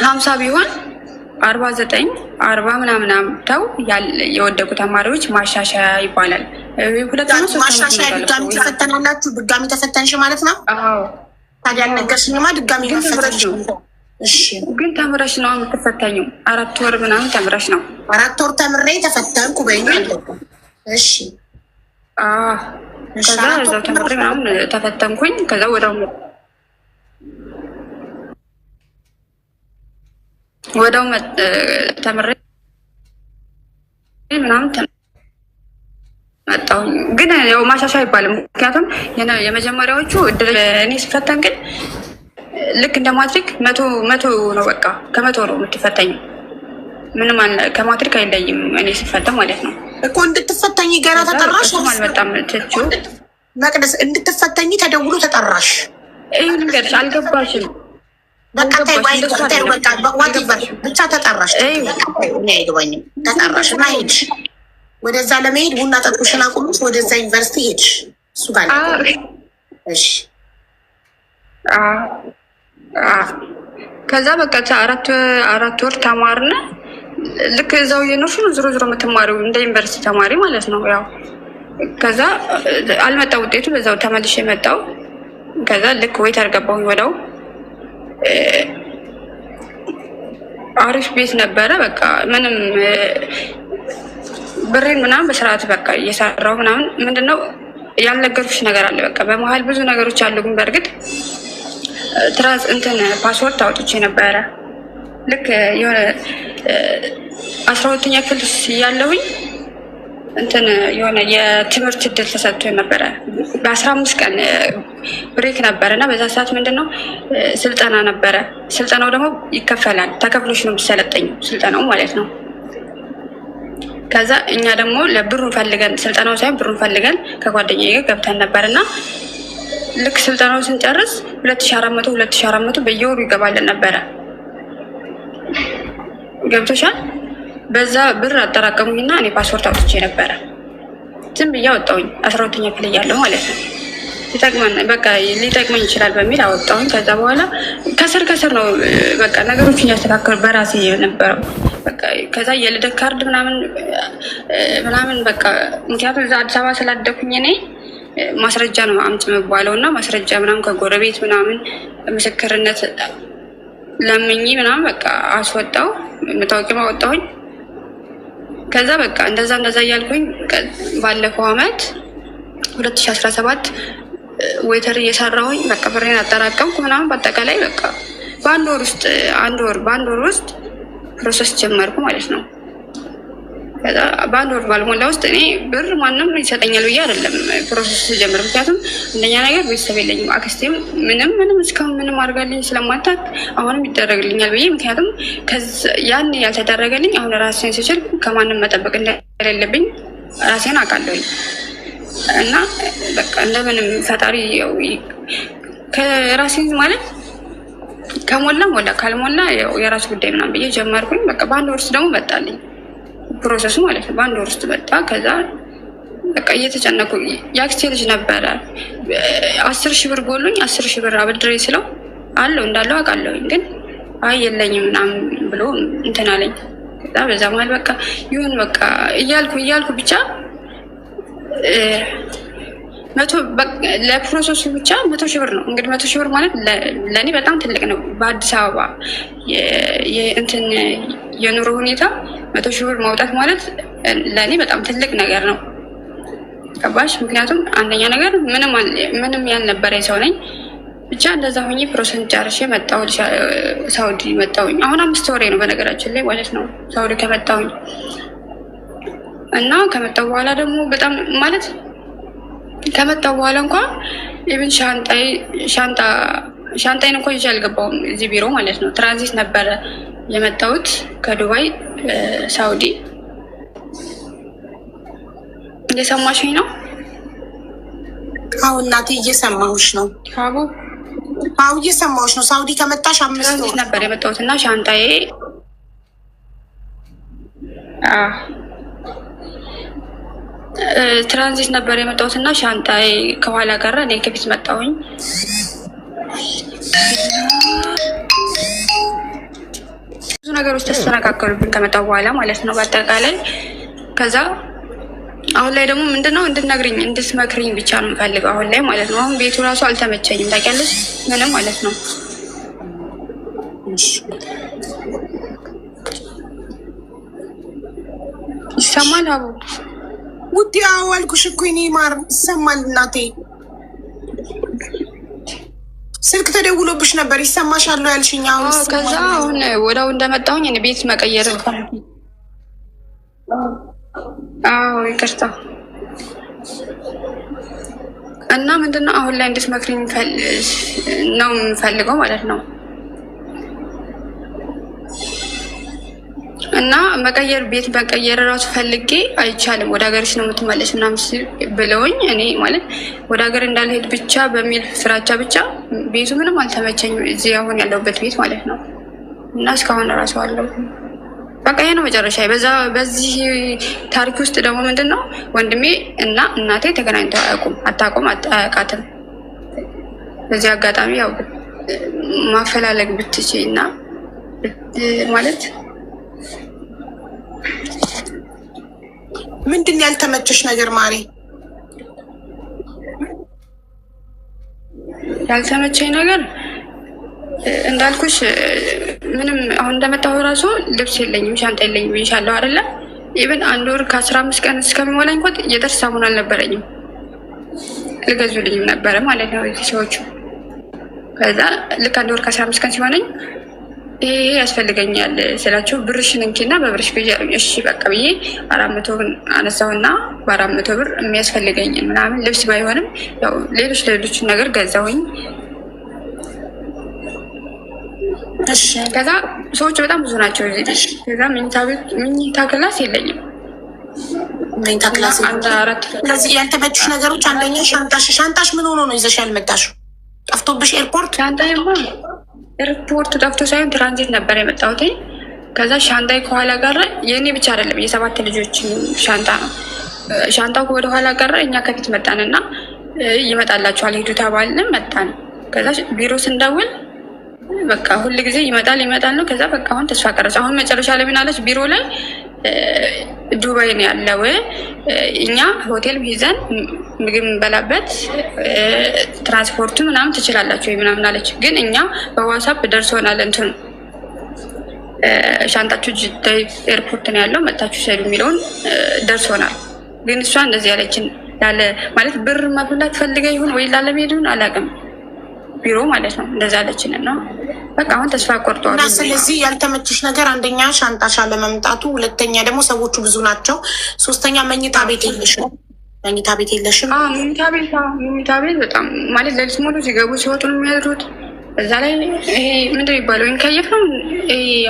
S1: 50 ቢሆን 49 40 ምናምን ተው የወደቁ ተማሪዎች ማሻሻያ ይባላል።
S2: ማሻሻያ ድጋሚ ተፈተናላችሁ? ድጋሚ ተፈተንሽ ማለት ነው?
S1: አዎ።
S2: ታዲያ ነገርሽኝማ ድጋሚ ተፈተንሽ። እሺ
S1: ግን ተምረሽ ነው የምትፈተኙ? 4 ወር ምናምን ተምረሽ ነው?
S2: 4 ወር ተምሬ ተፈተንኩ በይኝ። እሺ
S1: ከዛ እዛው ተምሬ ምናምን ተፈተንኩኝ። ከዛ ወደው ተምሬ ምናምን መጣሁኝ። ግን ያው ማሻሻያ አይባልም። ምክንያቱም የመጀመሪያዎቹ እኔ ስፈተን ግን ልክ እንደ ማትሪክ መቶ ነው። በቃ ከ100 ነው የምትፈተኝ። ምንም ከማትሪክ አይለይም። እኔ ስፈተን ማለት ነው
S2: እኮ እንድትፈተኝ ገና ተጠራሽ።
S1: አልመጣም ትችው
S2: መቅደስ እንድትፈተኝ ተደውሎ ተጠራሽ።
S1: ይህ ልንገርሽ አልገባሽም።
S2: በቃ ብቻ ተጠራሽ። አይገባኝም። ተጠራሽ እና ሄድሽ። ወደዛ ለመሄድ ቡና ጠጡሽን አቁምሽ ወደዛ ዩኒቨርሲቲ ሄድሽ። እሱ ጋር እሺ።
S1: ከዛ በቃ 4 ወር ተማርነ። ልክ እዛው እየኖርሽ ነው ዞሮ የምትማሪው እንደ ዩኒቨርሲቲ ተማሪ ማለት ነው። ያው ከዛ አልመጣ ውጤቱ በዛው ተመልሼ የመጣው። ከዛ ልክ ወይ ተርገባሁኝ ወደው አሪፍ ቤት ነበረ። በቃ ምንም ብሬን ምናምን በስርዓት በቃ እየሰራው ምናምን ምንድነው ያልነገርኩሽ ነገር አለ። በቃ በመሀል ብዙ ነገሮች አሉ። ግን በእርግጥ ፓስወርድ አውጥቼ ነበረ። ልክ የሆነ 12ኛ ክፍል ያለውኝ የሆነ የትምህርት እድል ተሰጥቶ ነበረ። በ15 ቀን ብሬክ ነበረ እና በዛ ሰዓት ምንድነው ስልጠና ነበረ። ስልጠናው ደግሞ ይከፈላል። ተከፍሎች ነው የሚሰለጠኝ ስልጠናው ማለት ነው። ከዛ እኛ ደግሞ ለብሩን ፈልገን ስልጠናው ሳይሆን ብሩን ፈልገን ከጓደኛዬ ጋር ገብተን ነበር እና ልክ ስልጠናው ስንጨርስ 2400 በየወሩ ይገባልን ነበረ። ገብቶሻል? በዛ ብር አጠራቀሙኝና እኔ ፓስፖርት አውጥቼ ነበረ። ዝም ብዬ አወጣሁኝ 12ኛ ክፍል እያለሁ ማለት ነው። ሊጠቅመኝ ይችላል በሚል አወጣሁኝ። ከዛ በኋላ ከስር ነው በቃ ነገሮችን እያስተካከሉ በራሴ የነበረው በቃ። ከዛ የልደት ካርድ ምናምን በቃ ምክንያቱም እዛ አዲስ አበባ ስላደኩኝ እኔ ማስረጃ ነው አምጥ የሚባለው እና ማስረጃ ምናምን ከጎረቤት ምናምን ምስክርነት ለምኝ ምናምን በቃ አስወጣው። መታወቂያ አወጣሁኝ። ከዛ በቃ እንደዛ እያልኩኝ ባለፈው አመት 2017 ዌተር እየሰራሁኝ በቃ ብሬን አጠራቀምኩ ምናምን። በአጠቃላይ በቃ በአንድ ወር ውስጥ ፕሮሰስ ጀመርኩ ማለት ነው። ከዛ በአንድ ወር ባልሞላ ውስጥ እኔ ብር ማንም ይሰጠኛል ብዬ አይደለም ፕሮሰስ ጀምር። ምክንያቱም እንደኛ ነገር ቤተሰብ የለኝም። አክስቴም ምንም እስካሁን ምንም አድርጋልኝ ስለማታት አሁንም ይደረግልኛል ብዬ ምክንያቱም ያን ያልተደረገልኝ አሁን ራሴን ስችል ከማንም መጠበቅ እንደሌለብኝ ራሴን አውቃለሁኝ። እና በቃ እንደምንም ፈጣሪ ከራሴን ማለት ከሞላ ሞላ ካልሞላ የራሱ ጉዳይ ምናምን ብዬ ጀመርኩኝ። በቃ በአንድ ወር ውስጥ ደግሞ መጣልኝ ፕሮሰሱ ማለት ነው። በአንድ ወር ውስጥ መጣ። ከዛ በቃ እየተጨነኩ የአክስቴ ልጅ ነበረ 10,000 ብር ጎሉኝ 10,000 ብር አበድሬ ስለው አለው እንዳለው አውቃለሁኝ ግን አይ የለኝም ምናምን ብሎ እንትን አለኝ። ከዛ በዛ መሀል በቃ ይሁን በቃ እያልኩ ብቻ ለፕሮሰሱ ብቻ 100,000 ብር ነው እንግዲህ 100,000 ብር ማለት ለእኔ በጣም ትልቅ ነው። በአዲስ አበባ እንትን የኑሮ ሁኔታ 100,000 ብር ማውጣት ማለት ለእኔ በጣም ትልቅ ነገር ነው። ገባሽ? ምክንያቱም አንደኛ ነገር ምንም ያልነበረ ሰው ነኝ። ብቻ እንደዛ ሆኜ ፕሮሰስ ጨርሼ መጣሁ። ሳውዲ መጣሁኝ። አሁን 5 ወሬ ነው በነገራችን ላይ ማለት ነው ሳውዲ ከመጣሁኝ እና ከመጣሁ በኋላ ደግሞ በጣም ማለት ከመጣሁ በኋላ እንኳን ኢቭን ሻንጣይን እንኳን ይዤ አልገባሁም እዚህ ቢሮ ማለት ነው። ትራንዚት ነበረ የመጣሁት ከዱባይ ሳውዲ። እየሰማሽኝ ነው?
S2: አዎ እናቴ እየሰማሁሽ ነው። አዎ እየሰማሁሽ ነው። ሳውዲ ከመጣሽ 5 ወር
S1: ነበር የመጣሁት እና ሻንጣዬ ትራንዚት ነበር የመጣሁት እና ሻንጣዬ ከኋላ ቀረ። እኔ ከፊት መጣሁኝ። ብዙ ነገሮች ተስተካከሉብኝ ከመጣሁ በኋላ ማለት ነው በአጠቃላይ። ከዛ አሁን ላይ ደግሞ ምንድነው እንድትነግሪኝ እንድትመክሪኝ ብቻ ነው የምፈልገው አሁን ላይ ማለት ነው። አሁን ቤቱ ራሱ አልተመቸኝም ታውቂያለሽ፣ ምንም ማለት ነው። ይሰማል አቡ
S2: ውዴ? አዎ አልኩሽ እኮ የእኔ ማር ይሰማል እናቴ። ስልክ ተደውሎብሽ ነበር ይሰማሻል ያልሽኝ? አሁን
S1: ከዛ አሁን ወዳው እንደመጣሁኝ እኔ ቤት መቀየር ይቅርታ እና ምንድነው አሁን ላይ እንድትመክሪኝ ነው የምፈልገው ማለት ነው። እና ቤት መቀየር ራሱ ፈልጌ አይቻልም፣ ወደ ሀገርሽ ነው የምትመለሽ ምናምን ብለውኝ እኔ ማለት ወደ ሀገር እንዳልሄድ ብቻ በሚል ፍራቻ ብቻ ቤቱ ምንም አልተመቸኝም፣ እዚህ አሁን ያለሁበት ቤት ማለት ነው። እና እስካሁን ራሱ አለው በቃ ይሄ ነው መጨረሻ። በዚህ ታሪክ ውስጥ ደግሞ ምንድን ነው ወንድሜ እና እናቴ ተገናኝተው አያውቃትም። በዚህ አጋጣሚ ያው ማፈላለግ ብትችይ እና ማለት
S2: ምንድን ያልተመቸሽ ነገር ማሪ?
S1: ያልተመቸኝ ነገር እንዳልኩሽ ምንም አሁን እንደመጣሁ ራሱ ልብስ የለኝም፣ ሻንጣ የለኝም ብዬሻለሁ አይደለ? ኢቨን 1 ወር ከ15 ቀን እስከሚሞላኝ እንኳን የጥርስ ሳሙና አልነበረኝም፣ ልገዙልኝም ነበረ ማለት ነው ሰዎቹ። ከዛ ልክ 1 ወር ከ15 ቀን ሲሆነኝ ይሄ ያስፈልገኛል ስላቸው ብርሽን እንኪና በብርሽ ብዬ እሺ በቃ ብዬ 400 ብር አነሳሁና በ400 ብር የሚያስፈልገኝን ምናምን ልብስ ባይሆንም ያው ሌሎች ነገር ገዛሁኝ። ከዛ ሰዎች በጣም ብዙ ናቸው እዚህ። ከዛ መኝታ ክላስ የለኝም።
S2: መኝታ ክላስ ስለዚህ ያልተመቹሽ ነገሮች አንደኛ ሻንጣሽ ምን ሆኖ ነው ይዘሽ ያልመጣሽው? ጠፍቶብሽ ኤርፖርት?
S1: ሻንጣዬማ ኤርፖርት ጠፍቶ ሳይሆን ትራንዚት ነበር የመጣሁት። ከዛ ሻንጣዬ ከኋላ ቀረ። የእኔ ብቻ አይደለም የ7 ልጆች ሻንጣ ነው። ሻንጣው ወደኋላ ቀረ። እኛ ከፊት መጣንና ይመጣላችኋል ሂዱ ተባልን። መጣን። ከዛ ቢሮ ስንደውል በቃ ሁል ጊዜ ይመጣል ነው። ከዛ በቃ አሁን ተስፋ ቀረች። አሁን መጨረሻ ላይ ምን አለች ቢሮ ላይ ዱባይ ነው ያለው፣ እኛ ሆቴል ይዘን ምግብ እንበላበት ትራንስፖርቱ ምናምን ትችላላችሁ ወይ ምናምን አለች። ግን እኛ በዋትስአፕ ደርሶናል እንትን ሻንጣችሁ ጅዳ ኤርፖርት ነው ያለው መጣችሁ ሰዱ የሚለውን ደርሶናል። ግን እሷ እንደዚህ ያለችን ያለ ማለት ብር መብላት ፈልገ ይሁን ወይ ላለመሄድ ይሁን አላውቅም። ቢሮ ማለት ነው። እንደዛ አለችን እና በቃ አሁን ተስፋ ቆርጠዋል።
S2: እና ስለዚህ ያልተመችሽ ነገር አንደኛ ሻንጣሽ አለመምጣቱ፣ ሁለተኛ ደግሞ ሰዎቹ ብዙ ናቸው፣ ሶስተኛ መኝታ ቤት የለሽም። መኝታ ቤት የለሽም።
S1: መኝታ ቤት በጣም ማለት ሌሊት ሙሉ ሲገቡ ሲወጡ ነው የሚያድሩት። እዛ ላይ ይሄ ምንድን ነው የሚባለው ከየፍ ነው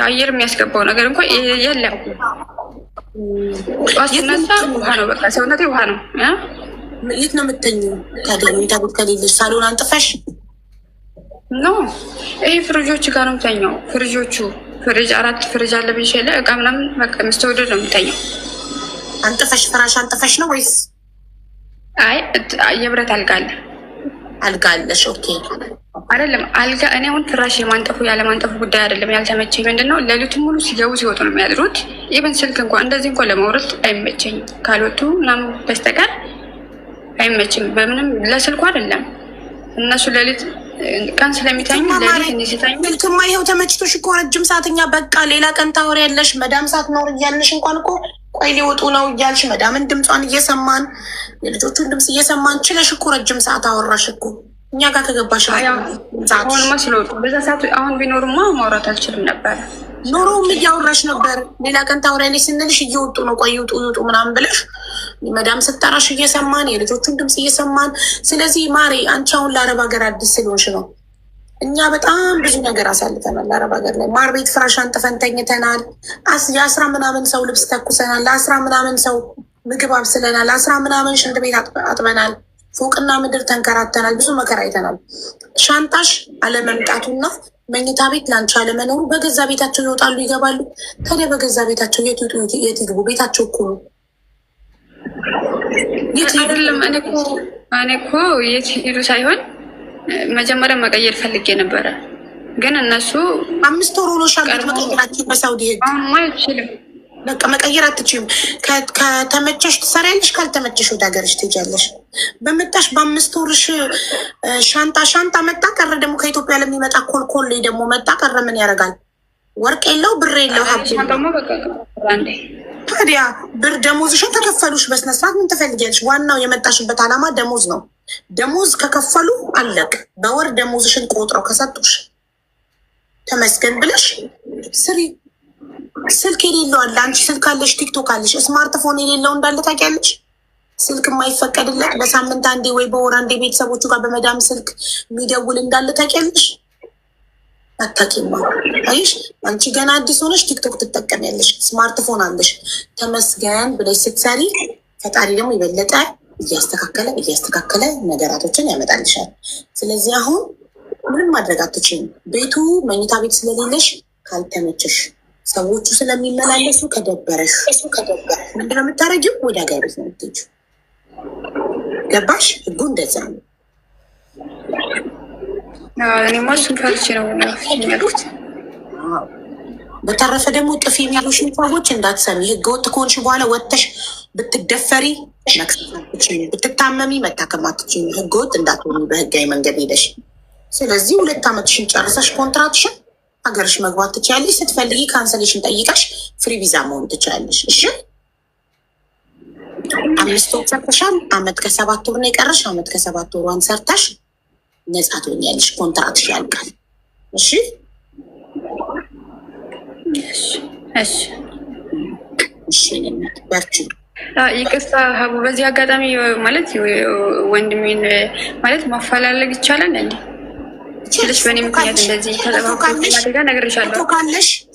S1: አየር የሚያስገባው ነገር እንኳ የለም። ጠዋት ስነሳ ውሃ ነው፣ በቃ ሰውነቴ ውሃ ነው።
S2: የት ነው የምተኝው ታዲያ? መኝታ ቤት ከሌለሽ ሳሎን አንጥፈሽ
S1: ኖ ይሄ ፍሪጆች ጋር ነው የምተኛው። ፍሪጅ 4 ፍሪጅ አለ ብዬሽ የለ እቃ ምናምን በቃ መስተወደድ ነው የምተኛው።
S2: አንጥፈሽ ፍራሽ አንጥፈሽ ነው ወይስ?
S1: አይ የብረት አልጋ አለ።
S2: አልጋ አለሽ? ኦኬ
S1: አይደለም አልጋ። እኔ አሁን ፍራሽ የማንጠፉ ያለማንጠፉ ጉዳይ አይደለም። ያልተመቸኝ ምንድን ነው ሌሊቱን ሙሉ ሲገቡ ሲወጡ ነው የሚያድሩት። ኢቨን ስልክ እንኳን እንደዚህ እንኳን ለማውረድ አይመቸኝም፣ ካልወጡ ምናምን በስተቀር አይመቸኝም። በምንም ለስልኩ አይደለም እነሱ ሌሊት ቀን ስለሚተኙ ሌሊት እኔ ሲተኙ
S2: ስልክማ ይኸው ተመችቶሽ እኮ ረጅም ሰዓትኛ በቃ ሌላ ቀን ታወሪያለሽ። መዳም ሰዓት ኖር እያልንሽ እንኳን እኮ ቆይ ሊወጡ ነው እያልሽ መዳምን ድምጿን እየሰማን የልጆቹን ድምፅ እየሰማን ችለሽ እኮ ረጅም ሰዓት አወራሽ እኮ እኛ ጋር ከገባሽ
S1: አሁንማ ስለወጡ በዛ ሰዓት አሁን ቢኖሩማ ማውራት አልችልም ነበር።
S2: ኖሮም እያወራሽ ነበር። ሌላ ቀን ታወሪያለሽ ስንልሽ እየወጡ ነው ቆይ ይውጡ ይውጡ ምናምን ብለሽ መዳም ስጠራሽ እየሰማን የልጆቹን ድምፅ እየሰማን። ስለዚህ ማሬ አንቺ አሁን ለአረብ ሀገር አዲስ ስለሆንሽ ነው። እኛ በጣም ብዙ ነገር አሳልፈናል አረብ ሀገር ላይ። ማር ቤት ፍራሽ አንጥፈን ተኝተናል። 10 ምናምን ሰው ልብስ ተኩሰናል። 10 ምናምን ሰው ምግብ አብስለናል። 10 ምናምን ሽንት ቤት አጥበናል። ፎቅና ምድር ተንከራተናል። ብዙ መከራ አይተናል። ሻንጣሽ አለመምጣቱና መኝታ ቤት ላንቺ አለመኖሩ በገዛ ቤታቸው ይወጣሉ ይገባሉ። ታዲያ በገዛ ቤታቸው የት ይውጡ የት ይግቡ? ቤታቸው እኮ ነው።
S1: አይደለም እኔ እኮ የት ሄዱ ሳይሆን መጀመሪያ መቀየር ፈልጌ ነበረ፣ ግን እነሱ
S2: 5 ወር ሆኖሻል መቀየራችሁ በሳውዲ ህግ።
S1: አሁንማ አይችልም
S2: በቃ መቀየር አትችይም። ከተመቸሽ ትሰሪያለሽ፣ ካልተመቸሽ ወደ ሀገርሽ ትሄጃለሽ። በመጣሽ በ5 ወርሽ ሻንጣ መጣ ቀረ። ደግሞ ከኢትዮጵያ ለሚመጣ ኮልኮሌ ደግሞ መጣ ቀረ። ምን ያደርጋል? ወርቅ የለው ብር የለው ታዲያ ብር ደሞዝሽን ተከፈሉሽ በስነስርዓት ምን ትፈልጊያለሽ? ዋናው የመጣሽበት ዓላማ ደሞዝ ነው። ደሞዝ ከከፈሉ አለቅ። በወር ደሞዝሽን ቆጥረው ከሰጡሽ ተመስገን ብለሽ ስሪ። ስልክ የሌለው አለ። አንቺ ስልክ አለሽ፣ ቲክቶክ አለሽ። ስማርትፎን የሌለው እንዳለ ታውቂያለሽ። ስልክ የማይፈቀድለት በሳምንት አንዴ ወይ በወር አንዴ ቤተሰቦቹ ጋር በመዳም ስልክ የሚደውል እንዳለ ታውቂያለሽ። አታውቂማ። አይሽ አንቺ ገና አዲስ ሆነሽ ቲክቶክ ትጠቀሚያለሽ፣ ስማርትፎን አለሽ። ተመስገን ብለሽ ስትሰሪ ፈጣሪ ደግሞ የበለጠ እያስተካከለ ነገራቶችን ያመጣልሻል። ስለዚህ አሁን ምንም ማድረግ አትችይም። ቤቱ መኝታ ቤት ስለሌለሽ ካልተመቸሽ ሰዎቹ ስለሚመላለሱ ከደበረሽ ምንድነው የምታደርጊው? ወደ ሀገር ቤት ነው የምትሄጂው። ገባሽ? ህጉ እንደዛ ነው።
S1: እኔማ እሱን ፈርቼ ነው ያልኩት።
S2: በተረፈ ደግሞ ጥፊ የሚሉሽን ሰዎች እንዳትሰሚ። ህገወጥ ከሆንሽ በኋላ ወጥተሽ ብትደፈሪ ብትታመሚ መታከም አትችይም። ህገወጥ እንዳትሆኒ በህጋዊ መንገድ ሄደሽ። ስለዚህ 2 ዓመትሽን ጨርሰሽ ኮንትራትሽን ሀገርሽ መግባት ትችላለሽ። ስትፈልጊ ካንሰሌሽን ጠይቀሽ ፍሪ ቪዛ መሆን ትችላለሽ። እሺ 5 ወር ሰርተሻል። 1 ከ7 ወር ነው የቀረሽ። 1 ከ7 ወሯን ሰርተሽ ነጻ ትሆኛለሽ። ኮንትራትሽ ያልቃል። እሺ በርቺ።
S1: ይቅርታ ሀቡ፣ በዚህ አጋጣሚ ማለት ወንድሜን ማለት ማፈላለግ ይቻላል እንዴ? ችልሽ በእኔ ምክንያት እንደዚህ ተዘጋ ነግሬሻለሁ።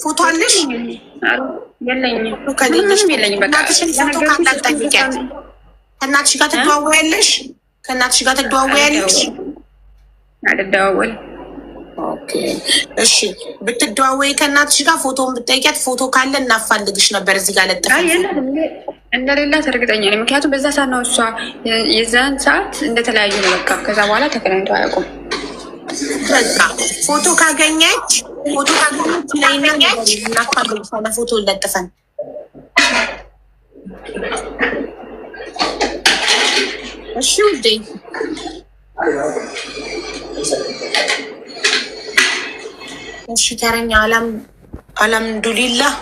S2: ፎቶ አለሽ?
S1: የለኝም። በቃ
S2: ከእናትሽ ጋር ትደዋወያለሽ?
S1: አልደዋወልም።
S2: እሺ ብትደዋወይ ከእናትሽ ጋር ፎቶን ብትጠይቂያት ፎቶ ካለ እናፋልግሽ ነበር። እዚህ ጋር ለጥፈ
S1: እንደሌላት እርግጠኛ ነኝ። ምክንያቱም በዛ ሰዓት ነው እሷ የዛን ሰዓት እንደተለያዩ ነው። በቃ ከዛ በኋላ ተገናኝተው አያውቁም።
S2: በቃ ፎቶ ካገኘች ላይናኛች እናፋልግሽ ፎቶ ለጥፈን። እሺ ውዴ እሺ ተረኛ አልሐምዱሊላህ